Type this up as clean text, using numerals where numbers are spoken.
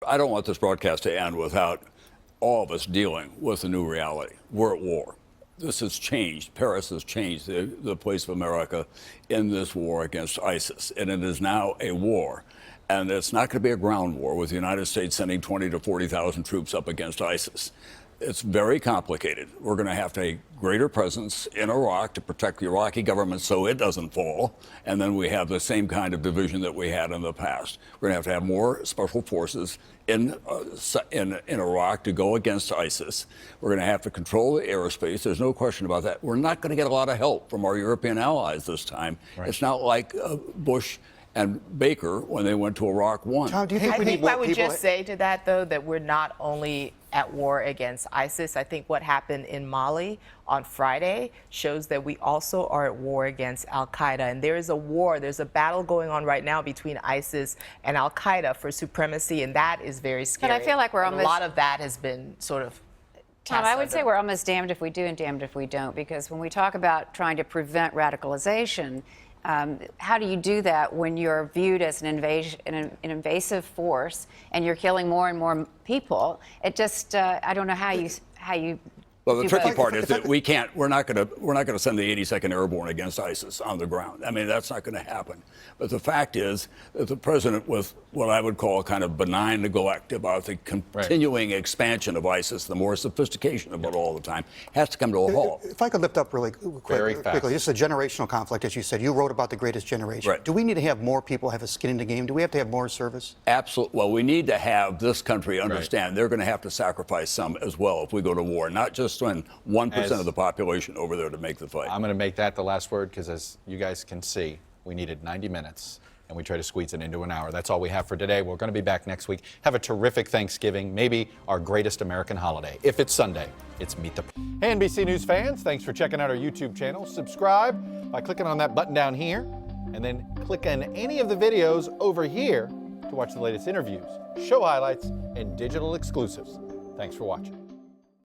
I don't want this broadcast to end without all of us dealing with a new reality. We're at war. This has changed. Paris has changed the place of America in this war against ISIS. And it is now a war. And it's not going to be a ground war with the United States sending 20 to 40,000 troops up against ISIS. It's very complicated. We're going to have a greater presence in Iraq to protect the Iraqi government so it doesn't fall. And then we have the same kind of division that we had in the past. We're going to have more special forces in Iraq to go against ISIS. We're going to have to control the airspace. There's no question about that. We're not going to get a lot of help from our European allies this time. Right. It's not like Bush and Baker when they went to Iraq won. Tom, do you think I think I would just say to that, though, that we're not only at war against ISIS. I think what happened in Mali on Friday shows that we also are at war against al-Qaeda. And there is a war, there's a battle going on right now between ISIS and al-Qaeda for supremacy, and that is very scary. But I feel like we're almost... A lot of that has been sort of... Tom, I would say we're almost damned if we do and damned if we don't, because when we talk about trying to prevent radicalization, how do you do that when you're viewed as an invasive force and you're killing more and more people? It just, I don't know how you. Well, the tricky part is that we're not going to send the 82nd Airborne against ISIS on the ground. I mean, that's not going to happen. But the fact is that the president, with what I would call a kind of benign neglect about the continuing expansion of ISIS, the more sophistication of it all the time, has to come to a halt. If I could lift up really quickly, this is a generational conflict, as you said. You wrote about the greatest generation. Right. Do we need to have more people have a skin in the game? Do we have to have more service? Absolutely. Well, we need to have this country understand they're going to have to sacrifice some as well if we go to war, not just send 1% of the population over there to make the fight. I'm going to make that the last word because, as you guys can see, we needed 90 minutes and we try to squeeze it into an hour. That's all we have for today. We're going to be back next week. Have a terrific Thanksgiving, maybe our greatest American holiday. If it's Sunday, it's Meet the... Hey, NBC News fans, thanks for checking out our YouTube channel. Subscribe by clicking on that button down here and then click on any of the videos over here to watch the latest interviews, show highlights, and digital exclusives. Thanks for watching.